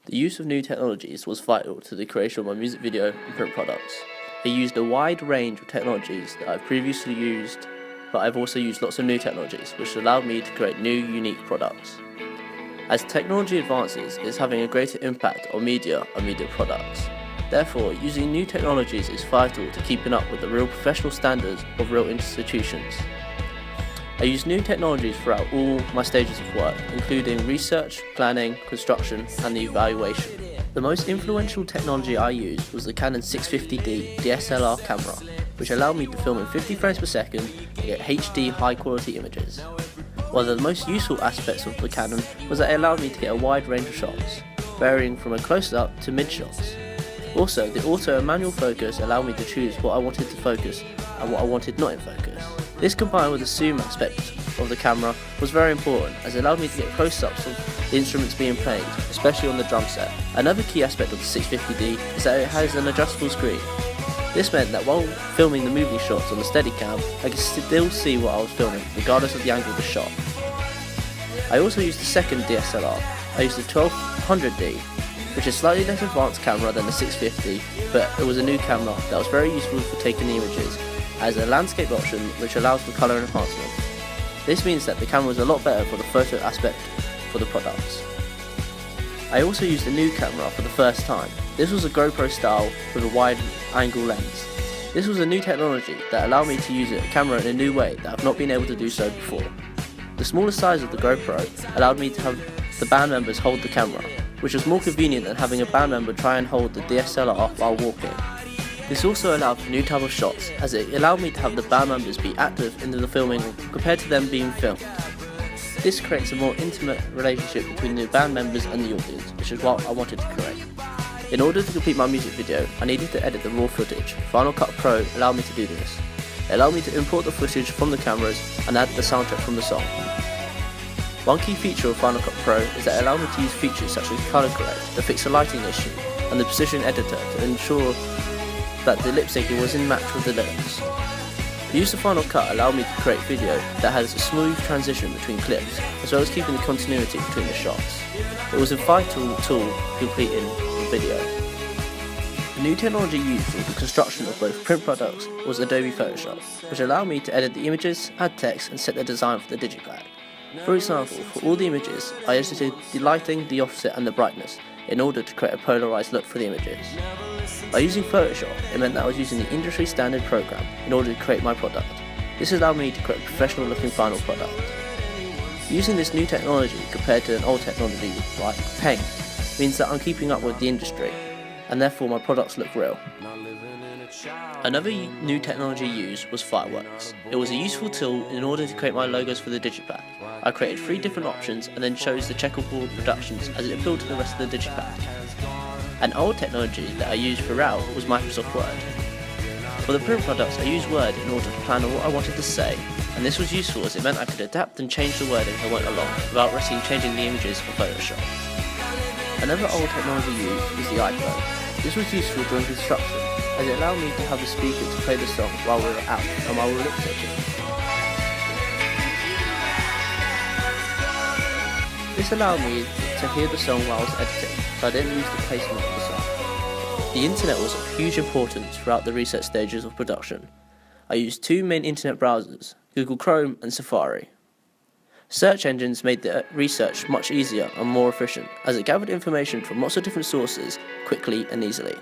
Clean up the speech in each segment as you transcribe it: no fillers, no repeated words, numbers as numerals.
The use of new technologies was vital to the creation of my music video and print products. I used a wide range of technologies that I've previously used, but I've also used lots of new technologies which allowed me to create new, unique products. As technology advances, it's having a greater impact on media and media products. Therefore, using new technologies is vital to keeping up with the real professional standards of real institutions. I use new technologies throughout all my stages of work, including research, planning, construction, and the evaluation. The most influential technology I used was the Canon 650D DSLR camera, which allowed me to film in 50 frames per second and get HD high quality images. One of the most useful aspects of the Canon was that it allowed me to get a wide range of shots, varying from a close-up to mid-shots. Also, the auto and manual focus allowed me to choose what I wanted to focus and what I wanted not in focus. This combined with the zoom aspect of the camera was very important, as it allowed me to get close-ups of the instruments being played, especially on the drum set. Another key aspect of the 650D is that it has an adjustable screen. This meant that while filming the moving shots on the Steadicam, I could still see what I was filming, regardless of the angle of the shot. I also used the second DSLR. I used the 1200D, which is a slightly less advanced camera than the 650, but it was a new camera that was very useful for taking the images, as a landscape option which allows for colour enhancement. This means that the camera was a lot better for the photo aspect for the products. I also used a new camera for the first time. This was a GoPro style with a wide angle lens. This was a new technology that allowed me to use a camera in a new way that I've not been able to do so before. The smaller size of the GoPro allowed me to have the band members hold the camera, which was more convenient than having a band member try and hold the DSLR while walking. This also allowed for new type of shots, as it allowed me to have the band members be active in the filming compared to them being filmed. This creates a more intimate relationship between the band members and the audience, which is what I wanted to create. In order to complete my music video, I needed to edit the raw footage. Final Cut Pro allowed me to do this. It allowed me to import the footage from the cameras and add the soundtrack from the song. One key feature of Final Cut Pro is that it allowed me to use features such as Color Correct to fix a lighting issue, and the Precision Editor to ensure that the lip syncing was in match with the lyrics. The use of Final Cut allowed me to create video that has a smooth transition between clips, as well as keeping the continuity between the shots. It was a vital tool completing the video. The new technology used for the construction of both print products was Adobe Photoshop, which allowed me to edit the images, add text, and set the design for the digipack. For example, for all the images, I edited the lighting, the offset, and the brightness in order to create a polarized look for the images. By using Photoshop, it meant that I was using the industry standard program in order to create my product. This allowed me to create a professional looking final product. Using this new technology compared to an old technology like Paint means that I'm keeping up with the industry, and therefore my products look real. Another new technology used was Fireworks. It was a useful tool in order to create my logos for the digipack. I created 3 different options and then chose the checkerboard productions as it appealed to the rest of the digipack. An old technology that I used throughout was Microsoft Word. For the print products, I used Word in order to plan on what I wanted to say, and this was useful as it meant I could adapt and change the wording as I went along without risking changing the images for Photoshop. Another old technology used was the iPhone. This was useful during construction, as it allowed me to have the speaker to play the song while we were out and while we were lip syncing. This allowed me to hear the song while I was editing, so I didn't lose the placement of the song. The internet was of huge importance throughout the research stages of production. I used 2 main internet browsers, Google Chrome and Safari. Search engines made the research much easier and more efficient, as it gathered information from lots of different sources quickly and easily.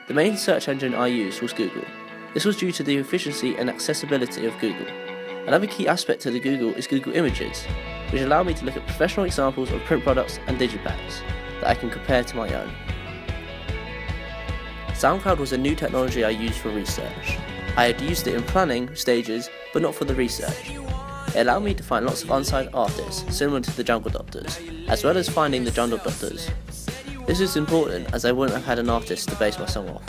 The main search engine I used was Google. This was due to the efficiency and accessibility of Google. Another key aspect to the Google is Google Images, which allow me to look at professional examples of print products and digipacks that I can compare to my own. SoundCloud was a new technology I used for research. I had used it in planning stages, but not for the research. It allowed me to find lots of unsigned artists, similar to the Jungle Doctors, as well as finding the Jungle Doctors. This is important as I wouldn't have had an artist to base my song off.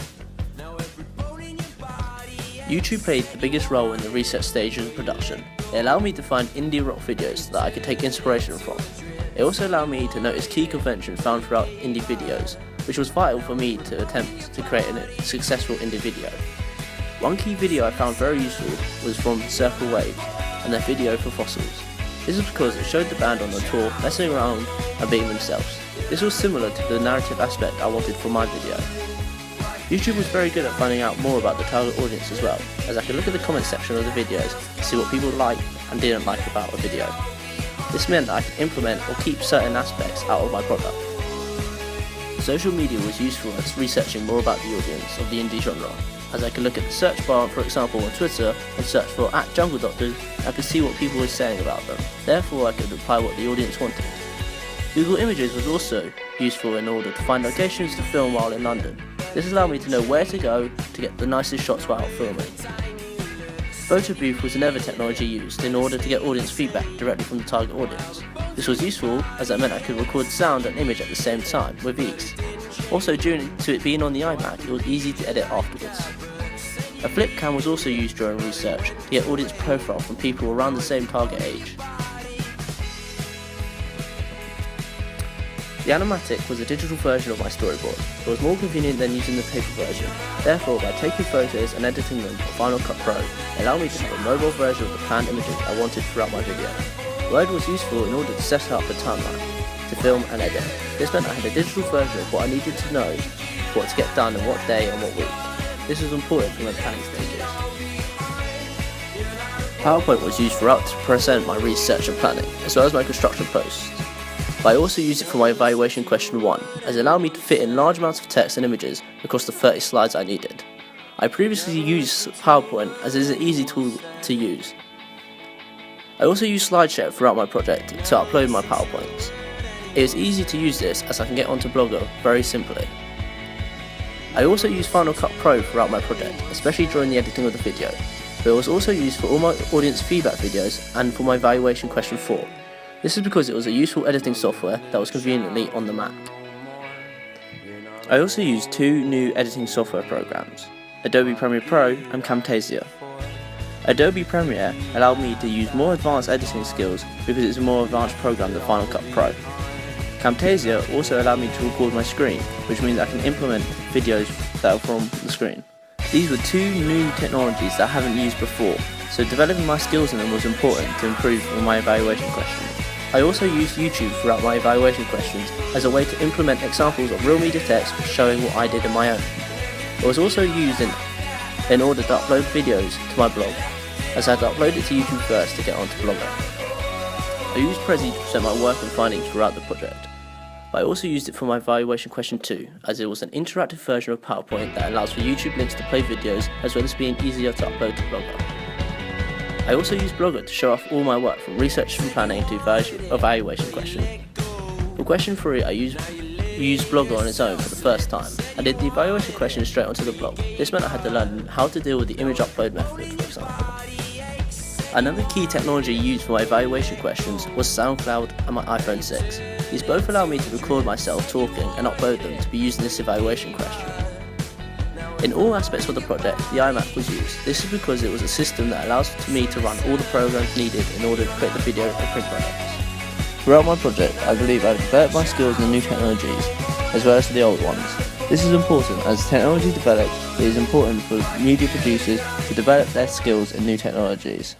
YouTube played the biggest role in the research stage of production. It allowed me to find indie rock videos that I could take inspiration from. It also allowed me to notice key conventions found throughout indie videos, which was vital for me to attempt to create a successful indie video. One key video I found very useful was from Circle Waves and their video for Fossils. This is because it showed the band on the tour messing around and being themselves. This was similar to the narrative aspect I wanted for my video. YouTube was very good at finding out more about the target audience as well, as I could look at the comment section of the videos to see what people liked and didn't like about a video. This meant that I could implement or keep certain aspects out of my product. Social media was useful as researching more about the audience of the indie genre, as I could look at the search bar, for example on Twitter, and search for @JungleDoctors, and I could see what people were saying about them. Therefore I could reply what the audience wanted. Google Images was also useful in order to find locations to film while in London. This allowed me to know where to go to get the nicest shots while filming. Photo Booth was another technology used in order to get audience feedback directly from the target audience. This was useful as that meant I could record sound and image at the same time with ease. Also, due to it being on the iMac, it was easy to edit afterwards. A flip cam was also used during research to get audience profile from people around the same target age. The Animatic was a digital version of my storyboard. It was more convenient than using the paper version. Therefore, by taking photos and editing them for Final Cut Pro, it allowed me to have a mobile version of the planned images I wanted throughout my video. Word was useful in order to set up a timeline to film and edit. This meant I had a digital version of what I needed to know, what to get done and what day and what week. This was important for my planning stages. PowerPoint was used throughout to present my research and planning, as well as my construction posts. But I also used it for my evaluation question 1, as it allowed me to fit in large amounts of text and images across the 30 slides I needed. I previously used PowerPoint as it is an easy tool to use. I also used SlideShare throughout my project to upload my PowerPoints. It is easy to use this as I can get onto Blogger very simply. I also used Final Cut Pro throughout my project, especially during the editing of the video, but it was also used for all my audience feedback videos and for my evaluation question 4. This is because it was a useful editing software that was conveniently on the Mac. I also used 2 new editing software programs, Adobe Premiere Pro and Camtasia. Adobe Premiere allowed me to use more advanced editing skills because it's a more advanced program than Final Cut Pro. Camtasia also allowed me to record my screen, which means I can implement videos that are from the screen. These were 2 new technologies that I haven't used before, so developing my skills in them was important to improve on my evaluation questions. I also used YouTube throughout my evaluation questions as a way to implement examples of real media text showing what I did in my own. It was also used in order to upload videos to my blog, as I had to upload it to YouTube first to get onto Blogger. I used Prezi to present my work and findings throughout the project, but I also used it for my evaluation question 2, as it was an interactive version of PowerPoint that allows for YouTube links to play videos as well as being easier to upload to Blogger. I also used Blogger to show off all my work from research and planning to evaluation question. For question 3, I used Blogger on its own for the first time. I did the evaluation question straight onto the blog. This meant I had to learn how to deal with the image upload method, for example. Another key technology used for my evaluation questions was SoundCloud and my iPhone 6. These both allow me to record myself talking and upload them to be used in this evaluation question. In all aspects of the project, the iMac was used. This is because it was a system that allows me to run all the programs needed in order to create the video and print products. Throughout my project, I believe I've developed my skills in the new technologies, as well as the old ones. This is important as technology develops, it is important for media producers to develop their skills in new technologies.